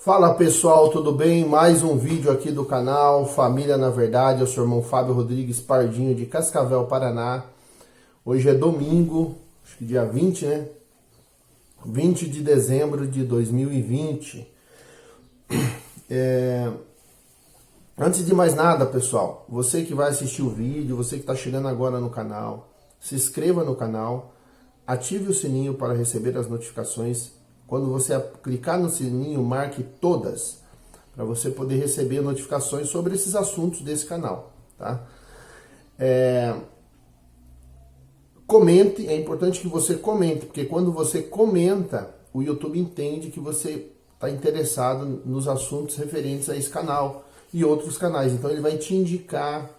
Fala pessoal, tudo bem? Mais um vídeo aqui do canal Família na Verdade. Eu sou o irmão Fábio Rodrigues Pardinho de Cascavel, Paraná. Hoje é domingo, acho que dia 20, né? 20 de dezembro de 2020. Antes de mais nada, pessoal, você que vai assistir o vídeo, você que está chegando agora no canal, se inscreva no canal, ative o sininho para receber as notificações. Quando você clicar no sininho, marque todas, para você poder receber notificações sobre esses assuntos desse canal, tá? Comente, é importante que você comente, porque quando você comenta, o YouTube entende que você está interessado nos assuntos referentes a esse canal e outros canais. Então ele vai te indicar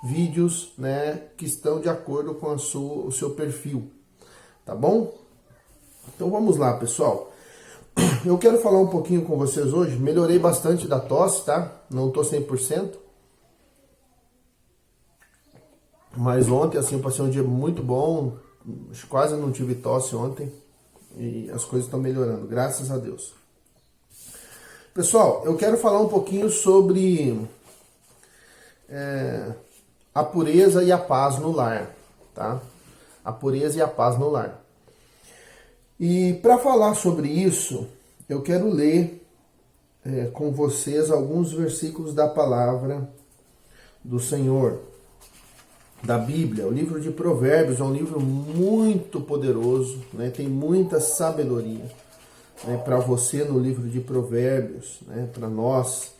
vídeos, né, que estão de acordo com o seu perfil, tá bom? Então vamos lá, pessoal. Eu quero falar um pouquinho com vocês hoje. Melhorei bastante da tosse, tá? Não tô 100%. Mas ontem, assim, eu passei um dia muito bom. Quase não tive tosse ontem. E as coisas estão melhorando, graças a Deus. Pessoal, eu quero falar um pouquinho sobre a pureza e a paz no lar, tá? A pureza e a paz no lar. E para falar sobre isso, eu quero ler com vocês alguns versículos da palavra do Senhor, da Bíblia. O livro de Provérbios é um livro muito poderoso, né? Tem muita sabedoria, né, para você no livro de Provérbios, né, para nós.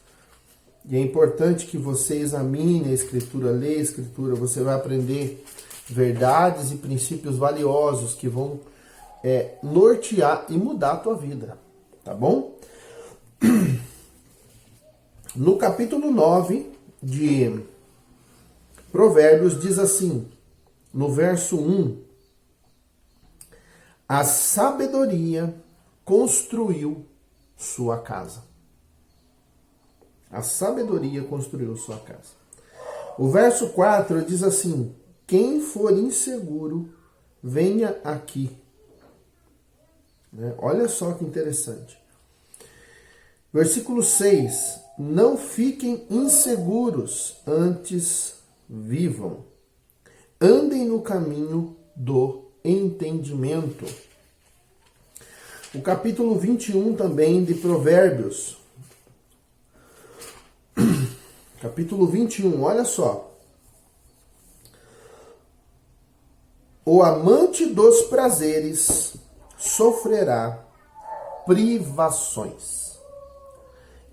E é importante que você examine a Escritura, leia a Escritura. Você vai aprender verdades e princípios valiosos que vão nortear e mudar a tua vida, tá bom? No capítulo 9 de Provérbios diz assim, no verso 1, a sabedoria construiu sua casa. A sabedoria construiu sua casa. O verso 4 diz assim, quem for inseguro, venha aqui. Olha só que interessante. Versículo 6. Não fiquem inseguros, antes vivam. Andem no caminho do entendimento. O capítulo 21 também de Provérbios. Capítulo 21, olha só. O amante dos prazeres sofrerá privações.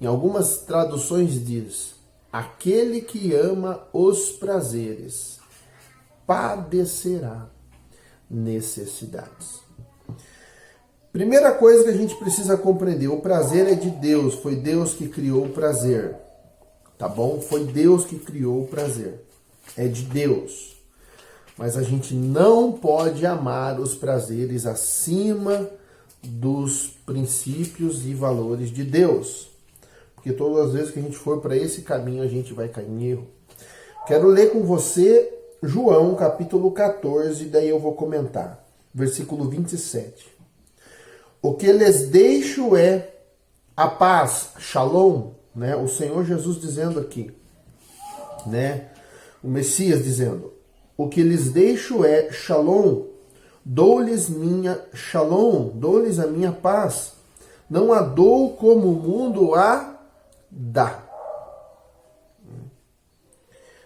Em algumas traduções diz, aquele que ama os prazeres padecerá necessidades. Primeira coisa que a gente precisa compreender, o prazer é de Deus, foi Deus que criou o prazer, tá bom? Foi Deus que criou o prazer, é de Deus. Mas a gente não pode amar os prazeres acima dos princípios e valores de Deus. Porque todas as vezes que a gente for para esse caminho, a gente vai cair em erro. Quero ler com você João, capítulo 14, daí eu vou comentar. Versículo 27. O que lhes deixo é a paz, shalom, né? O Senhor Jesus dizendo aqui, né? O Messias dizendo, o que lhes deixo é shalom, dou-lhes dou-lhes a minha paz. Não a dou como o mundo a dá.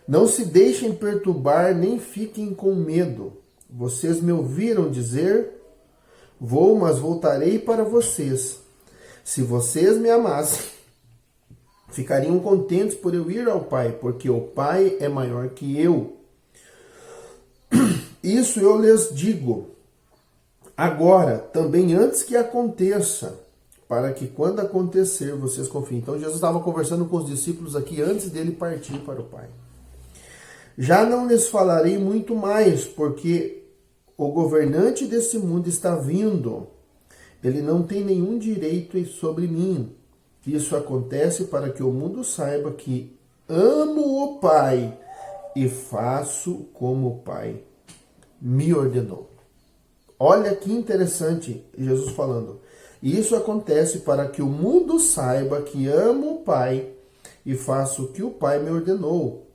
Não se deixem perturbar, nem fiquem com medo. Vocês me ouviram dizer, vou, mas voltarei para vocês. Se vocês me amassem, ficariam contentes por eu ir ao Pai, porque o Pai é maior que eu. Isso eu lhes digo agora, também antes que aconteça, para que quando acontecer vocês confiem. Então Jesus estava conversando com os discípulos aqui antes dele partir para o Pai. Já não lhes falarei muito mais, porque o governante desse mundo está vindo. Ele não tem nenhum direito sobre mim. Isso acontece para que o mundo saiba que amo o Pai e faço como o Pai me ordenou. Olha que interessante Jesus falando. E isso acontece para que o mundo saiba que amo o Pai e faço o que o Pai me ordenou.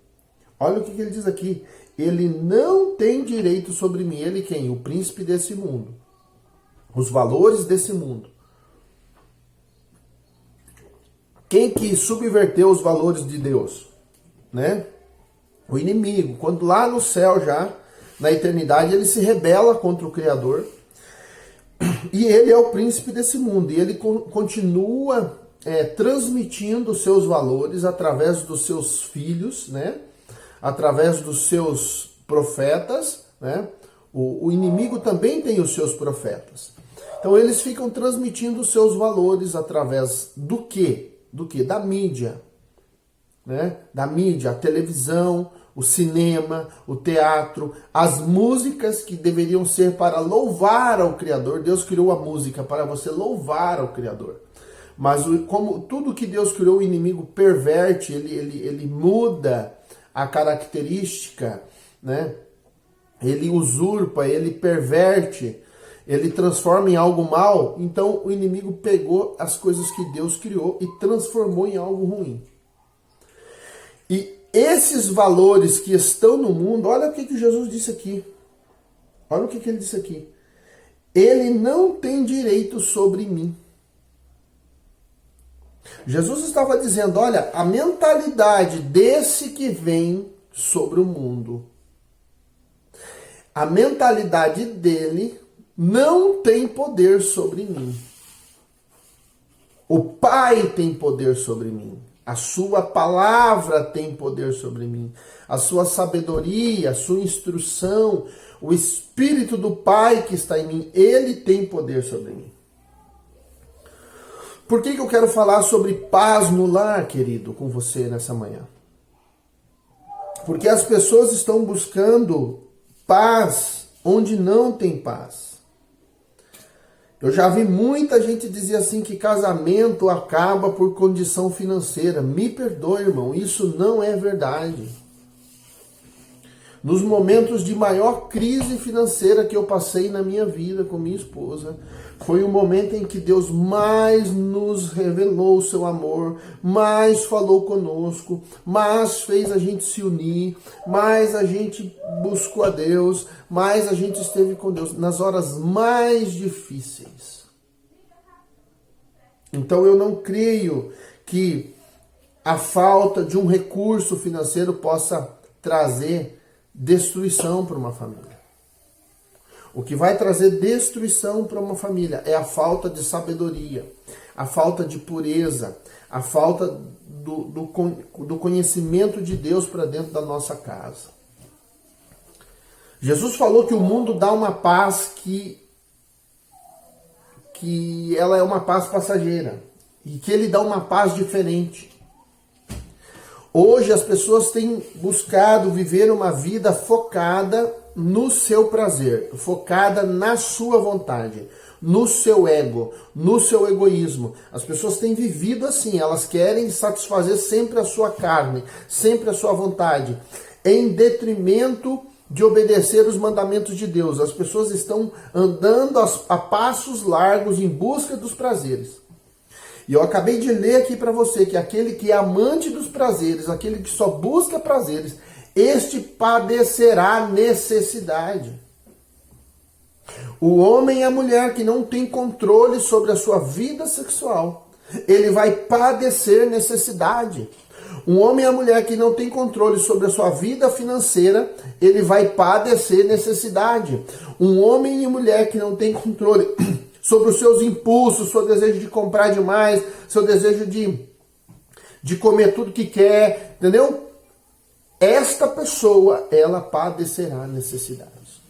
Olha o que ele diz aqui. Ele não tem direito sobre mim. Ele quem? O príncipe desse mundo. Os valores desse mundo. Quem que subverteu os valores de Deus? Né? O inimigo. Quando lá no céu já, na eternidade, ele se rebela contra o Criador. E ele é o príncipe desse mundo. E ele continua transmitindo os seus valores através dos seus filhos, né? Através dos seus profetas, né? O inimigo também tem os seus profetas. Então eles ficam transmitindo os seus valores através do quê? Do quê? Da mídia, né? Da mídia, a televisão, o cinema, o teatro, as músicas que deveriam ser para louvar ao Criador. Deus criou a música para você louvar ao Criador. Mas como tudo que Deus criou, o inimigo perverte, ele muda a característica, né? Ele usurpa, ele perverte, ele transforma em algo mal. Então o inimigo pegou as coisas que Deus criou e transformou em algo ruim. E esses valores que estão no mundo, olha o que Jesus disse aqui. Olha o que ele disse aqui. Ele não tem direito sobre mim. Jesus estava dizendo, olha, a mentalidade desse que vem sobre o mundo, a mentalidade dele não tem poder sobre mim. O Pai tem poder sobre mim. A sua palavra tem poder sobre mim. A sua sabedoria, a sua instrução, o Espírito do Pai que está em mim, ele tem poder sobre mim. Por que eu quero falar sobre paz no lar, querido, com você nessa manhã? Porque as pessoas estão buscando paz onde não tem paz. Eu já vi muita gente dizer assim que casamento acaba por condição financeira. Me perdoe, irmão, isso não é verdade. Nos momentos de maior crise financeira que eu passei na minha vida com minha esposa, foi o momento em que Deus mais nos revelou o seu amor, mais falou conosco, mais fez a gente se unir, mais a gente buscou a Deus, mais a gente esteve com Deus nas horas mais difíceis. Então eu não creio que a falta de um recurso financeiro possa trazer destruição para uma família. O que vai trazer destruição para uma família é a falta de sabedoria, a falta de pureza, a falta do conhecimento de Deus para dentro da nossa casa. Jesus falou que o mundo dá uma paz que ela é uma paz passageira e que ele dá uma paz diferente. Hoje as pessoas têm buscado viver uma vida focada no seu prazer, focada na sua vontade, no seu ego, no seu egoísmo. As pessoas têm vivido assim, elas querem satisfazer sempre a sua carne, sempre a sua vontade, em detrimento de obedecer os mandamentos de Deus. As pessoas estão andando a passos largos em busca dos prazeres. E eu acabei de ler aqui para você que aquele que é amante dos prazeres, aquele que só busca prazeres, este padecerá necessidade. O homem e a mulher que não tem controle sobre a sua vida sexual, ele vai padecer necessidade. Um homem e a mulher que não tem controle sobre a sua vida financeira, ele vai padecer necessidade. Um homem e mulher que não tem controle sobre os seus impulsos, seu desejo de comprar demais, seu desejo de comer tudo que quer, entendeu? Esta pessoa, ela padecerá necessidades.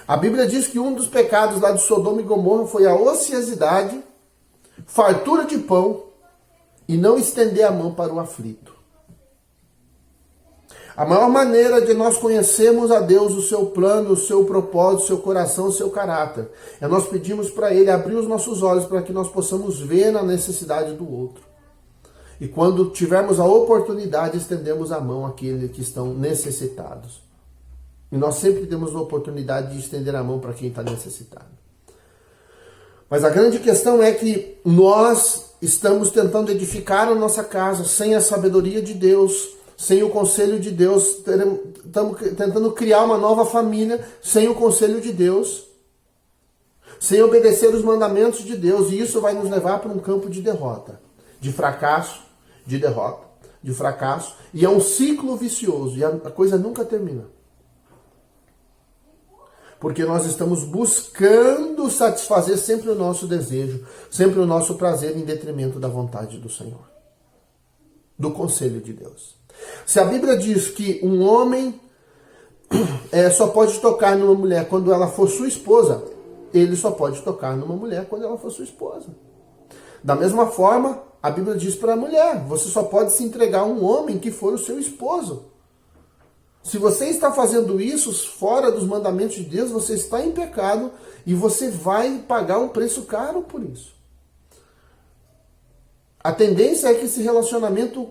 A Bíblia diz que um dos pecados lá de Sodoma e Gomorra foi a ociosidade, fartura de pão e não estender a mão para o aflito. A maior maneira de nós conhecermos a Deus, o seu plano, o seu propósito, o seu coração, o seu caráter, é nós pedirmos para Ele abrir os nossos olhos para que nós possamos ver a necessidade do outro. E quando tivermos a oportunidade, estendemos a mão àqueles que estão necessitados. E nós sempre temos a oportunidade de estender a mão para quem está necessitado. Mas a grande questão é que nós estamos tentando edificar a nossa casa sem a sabedoria de Deus, sem o conselho de Deus. Estamos tentando criar uma nova família sem o conselho de Deus, sem obedecer os mandamentos de Deus. E isso vai nos levar para um campo de derrota, de fracasso, de derrota, de fracasso. E é um ciclo vicioso e a coisa nunca termina. Porque nós estamos buscando satisfazer sempre o nosso desejo, sempre o nosso prazer em detrimento da vontade do Senhor, do conselho de Deus. Se a Bíblia diz que um homem só pode tocar numa mulher quando ela for sua esposa, ele só pode tocar numa mulher quando ela for sua esposa. Da mesma forma, a Bíblia diz para a mulher, você só pode se entregar a um homem que for o seu esposo. Se você está fazendo isso fora dos mandamentos de Deus, você está em pecado e você vai pagar um preço caro por isso. A tendência é que esse relacionamento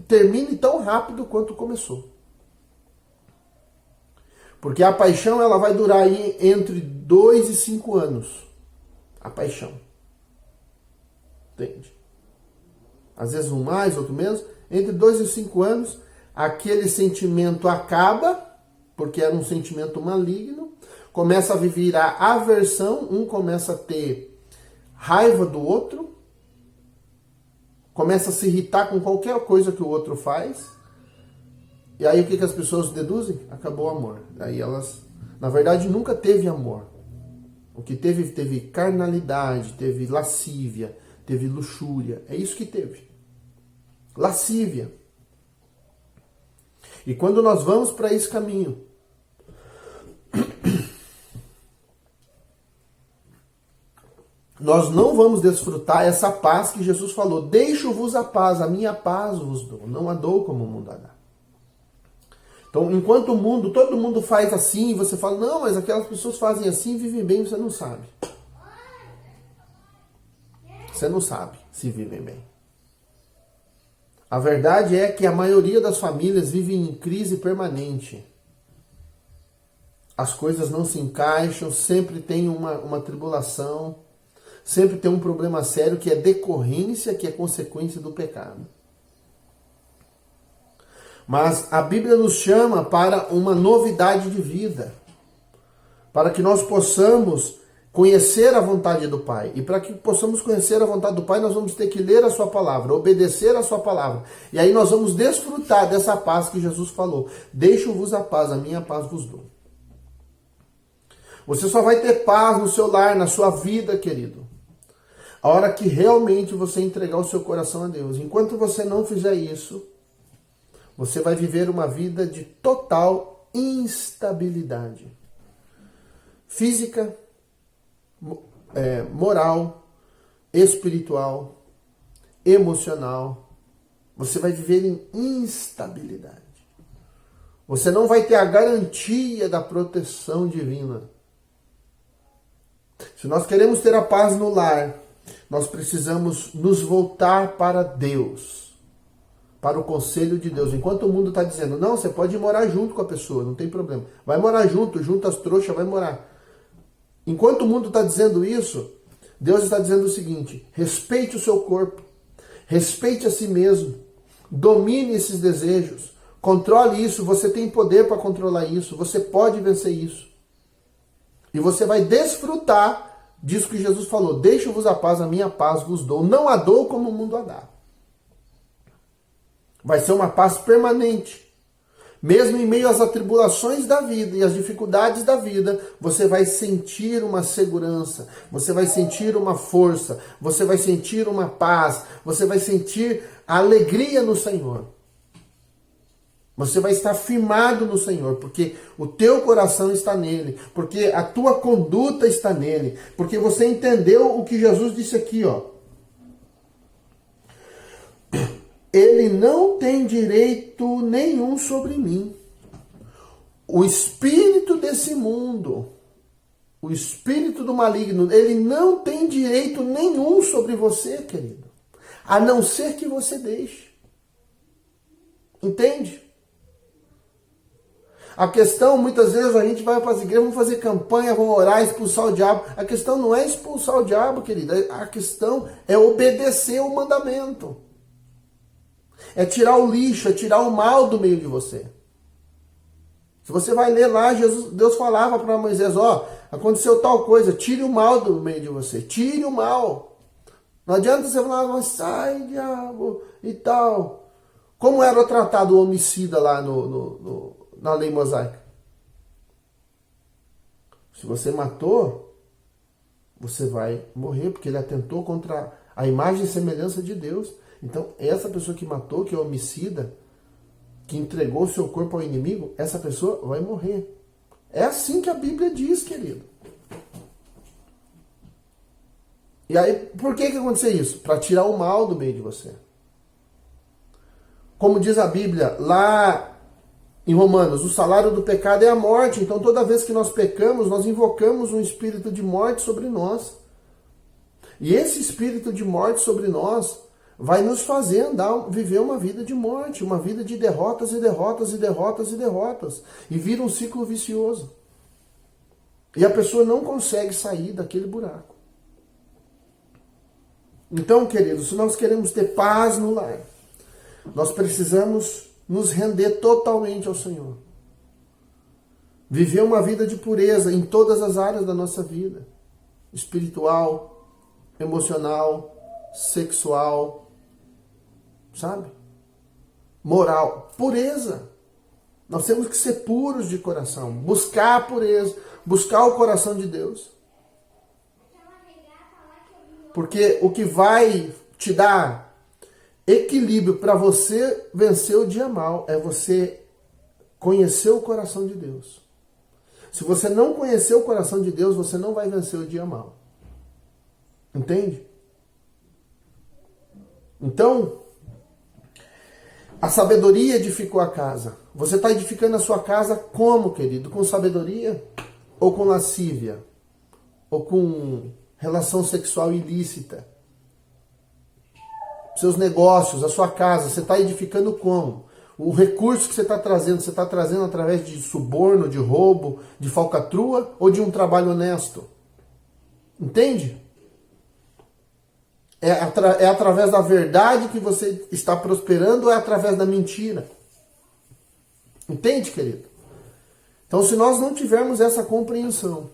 termine tão rápido quanto começou. Porque a paixão ela vai durar aí entre 2 e 5 anos. A paixão. Entende? Às vezes um mais, outro menos. Entre 2 e 5 anos, aquele sentimento acaba, porque era um sentimento maligno, começa a viver a aversão, um começa a ter raiva do outro, começa a se irritar com qualquer coisa que o outro faz, e aí o que as pessoas deduzem? Acabou o amor. Aí elas, na verdade, nunca teve amor. O que teve carnalidade, teve lascívia, teve luxúria, é isso que teve. Lascívia. E quando nós vamos para esse caminho, nós não vamos desfrutar essa paz que Jesus falou. Deixo-vos a paz, a minha paz vos dou. Não a dou como o mundo a dá. Então, enquanto o mundo, todo mundo faz assim, você fala, não, mas aquelas pessoas fazem assim e vivem bem, você não sabe. Você não sabe se vivem bem. A verdade é que a maioria das famílias vivem em crise permanente. As coisas não se encaixam, sempre tem uma tribulação, sempre tem um problema sério que é decorrência, que é consequência do pecado. Mas a Bíblia nos chama para uma novidade de vida, para que nós possamos conhecer a vontade do Pai. E para que possamos conhecer a vontade do Pai, nós vamos ter que ler a sua palavra, obedecer a sua palavra. E aí nós vamos desfrutar dessa paz que Jesus falou. Deixo-vos a paz, a minha paz vos dou. Você só vai ter paz no seu lar, na sua vida, querido, a hora que realmente você entregar o seu coração a Deus. Enquanto você não fizer isso, você vai viver uma vida de total instabilidade. Física, moral, espiritual, emocional. Você vai viver em instabilidade. Você não vai ter a garantia da proteção divina. Se nós queremos ter a paz no lar, nós precisamos nos voltar para Deus, para o conselho de Deus. Enquanto o mundo está dizendo, não, você pode morar junto com a pessoa, não tem problema. Vai morar junto as trouxas, vai morar. Enquanto o mundo está dizendo isso, Deus está dizendo o seguinte, respeite o seu corpo, respeite a si mesmo, domine esses desejos, controle isso, você tem poder para controlar isso, você pode vencer isso. E você vai desfrutar disso que Jesus falou, deixo-vos a paz, a minha paz vos dou, não a dou como o mundo a dá. Vai ser uma paz permanente. Mesmo em meio às atribulações da vida e às dificuldades da vida, você vai sentir uma segurança, você vai sentir uma força, você vai sentir uma paz, você vai sentir a alegria no Senhor. Você vai estar firmado no Senhor, porque o teu coração está nele, porque a tua conduta está nele, porque você entendeu o que Jesus disse aqui, ó. Ele não tem direito nenhum sobre mim. O espírito desse mundo, o espírito do maligno, ele não tem direito nenhum sobre você, querido. A não ser que você deixe. Entende? A questão, muitas vezes, a gente vai para as igrejas, vamos fazer campanha, vamos orar, expulsar o diabo. A questão não é expulsar o diabo, querido. A questão é obedecer o mandamento. É tirar o lixo, é tirar o mal do meio de você. Se você vai ler lá, Deus falava para Moisés, aconteceu tal coisa, tire o mal do meio de você, tire o mal. Não adianta você falar, mas sai, diabo, e tal. Como era tratado o homicida lá na lei mosaica? Se você matou, você vai morrer, porque ele atentou contra a imagem e semelhança de Deus. Então, essa pessoa que matou, que é homicida, que entregou o seu corpo ao inimigo, essa pessoa vai morrer. É assim que a Bíblia diz, querido. E aí, por que aconteceu isso? Para tirar o mal do meio de você. Como diz a Bíblia, lá em Romanos, o salário do pecado é a morte. Então, toda vez que nós pecamos, nós invocamos um espírito de morte sobre nós. E esse espírito de morte sobre nós vai nos fazer viver uma vida de morte, uma vida de derrotas e derrotas e derrotas e derrotas. E vira um ciclo vicioso. E a pessoa não consegue sair daquele buraco. Então, queridos, se nós queremos ter paz no lar, nós precisamos nos render totalmente ao Senhor. Viver uma vida de pureza em todas as áreas da nossa vida. Espiritual, emocional, sexual, sabe? Moral. Pureza. Nós temos que ser puros de coração. Buscar a pureza. Buscar o coração de Deus. Porque o que vai te dar equilíbrio para você vencer o dia mal é você conhecer o coração de Deus. Se você não conhecer o coração de Deus, você não vai vencer o dia mal. Entende? Então, a sabedoria edificou a casa. Você está edificando a sua casa como, querido? Com sabedoria? Ou com lascívia? Ou com relação sexual ilícita? Seus negócios, a sua casa, você está edificando como? O recurso que você está trazendo através de suborno, de roubo, de falcatrua ou de um trabalho honesto? Entende? É através da verdade que você está prosperando ou é através da mentira? Entende, querido? Então, se nós não tivermos essa compreensão,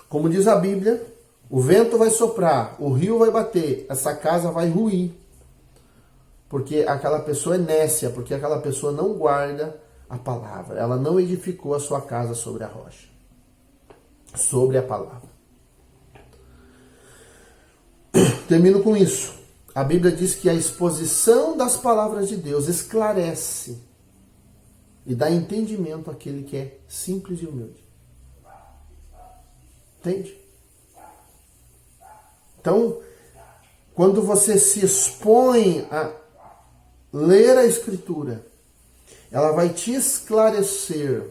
como diz a Bíblia, o vento vai soprar, o rio vai bater, essa casa vai ruir. Porque aquela pessoa é nécia, porque aquela pessoa não guarda a palavra. Ela não edificou a sua casa sobre a rocha, sobre a palavra. Termino com isso. A Bíblia diz que a exposição das palavras de Deus esclarece e dá entendimento àquele que é simples e humilde. Entende? Então, quando você se expõe a ler a Escritura, ela vai te esclarecer,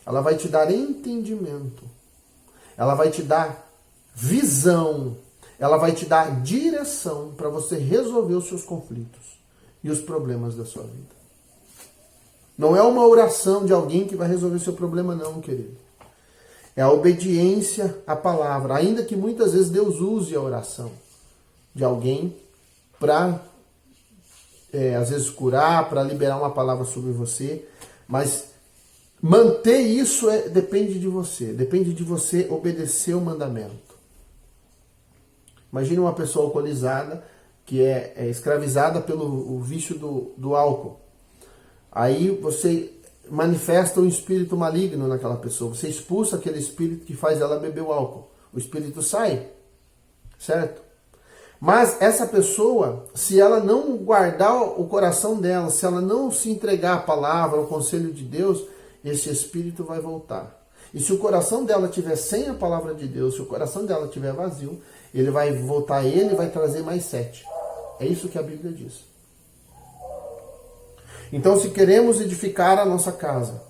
ela vai te dar entendimento, ela vai te dar visão, ela vai te dar direção para você resolver os seus conflitos e os problemas da sua vida. Não é uma oração de alguém que vai resolver seu problema, não, querido. É a obediência à palavra, ainda que muitas vezes Deus use a oração de alguém para, às vezes, curar, para liberar uma palavra sobre você, mas manter isso depende de você obedecer o mandamento. Imagine uma pessoa alcoolizada que é escravizada pelo vício do álcool. Aí você manifesta um espírito maligno naquela pessoa. Você expulsa aquele espírito que faz ela beber o álcool. O espírito sai, certo? Mas essa pessoa, se ela não guardar o coração dela, se ela não se entregar à palavra, ao conselho de Deus, esse espírito vai voltar. E se o coração dela estiver sem a palavra de Deus, se o coração dela estiver vazio, ele vai voltar a ele e vai trazer mais 7. É isso que a Bíblia diz. Então, se queremos edificar a nossa casa,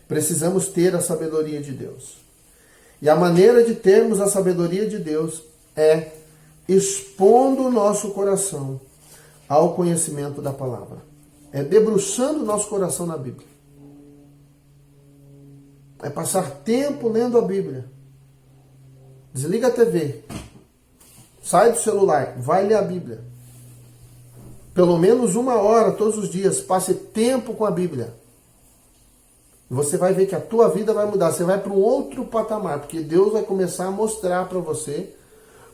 precisamos ter a sabedoria de Deus. E a maneira de termos a sabedoria de Deus é expondo o nosso coração ao conhecimento da palavra. É debruçando o nosso coração na Bíblia. é passar tempo lendo a Bíblia. Desliga a TV. Sai do celular, vai ler a Bíblia. Pelo menos 1 hora todos os dias, passe tempo com a Bíblia. Você vai ver que a tua vida vai mudar. Você vai para um outro patamar, porque Deus vai começar a mostrar para você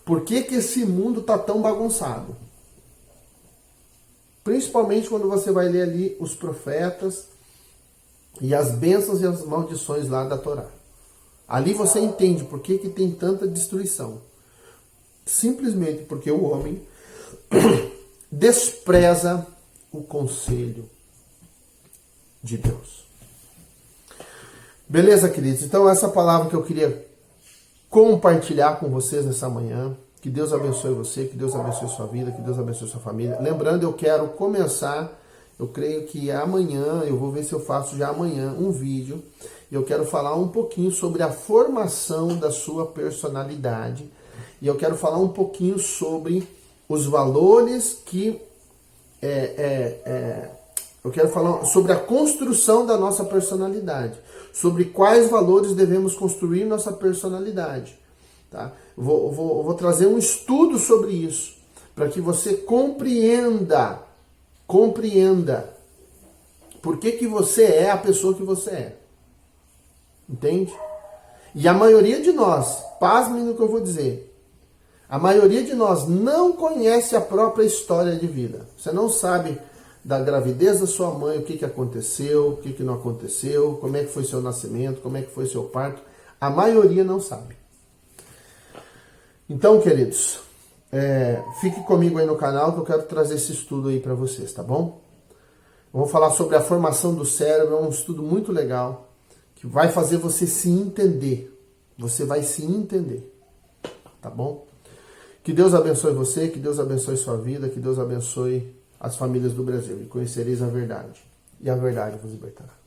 por que esse mundo está tão bagunçado. Principalmente quando você vai ler ali os profetas e as bênçãos e as maldições lá da Torá. Ali você entende por que tem tanta destruição. Simplesmente porque o homem despreza o conselho de Deus. Beleza, queridos? Então essa palavra que eu queria compartilhar com vocês nessa manhã. Que Deus abençoe você, que Deus abençoe sua vida, que Deus abençoe sua família. Lembrando, eu quero começar, eu creio que amanhã, eu vou ver se eu faço já amanhã um vídeo. E eu quero falar um pouquinho sobre a formação da sua personalidade. E eu quero falar um pouquinho sobre os valores que... eu quero falar sobre a construção da nossa personalidade. Sobre quais valores devemos construir nossa personalidade. Tá? Vou trazer um estudo sobre isso, para que você compreenda por que você é a pessoa que você é. Entende? E a maioria de nós, pasmem no que eu vou dizer, a maioria de nós não conhece a própria história de vida. Você não sabe da gravidez da sua mãe, o que aconteceu, o que não aconteceu, como é que foi seu nascimento, como é que foi seu parto. A maioria não sabe. Então, queridos, fique comigo aí no canal que eu quero trazer esse estudo aí para vocês, tá bom? Eu vou falar sobre a formação do cérebro, é um estudo muito legal, que vai fazer você se entender. Você vai se entender, tá bom? Que Deus abençoe você, que Deus abençoe sua vida, que Deus abençoe as famílias do Brasil. E conhecereis a verdade, e a verdade vos libertará.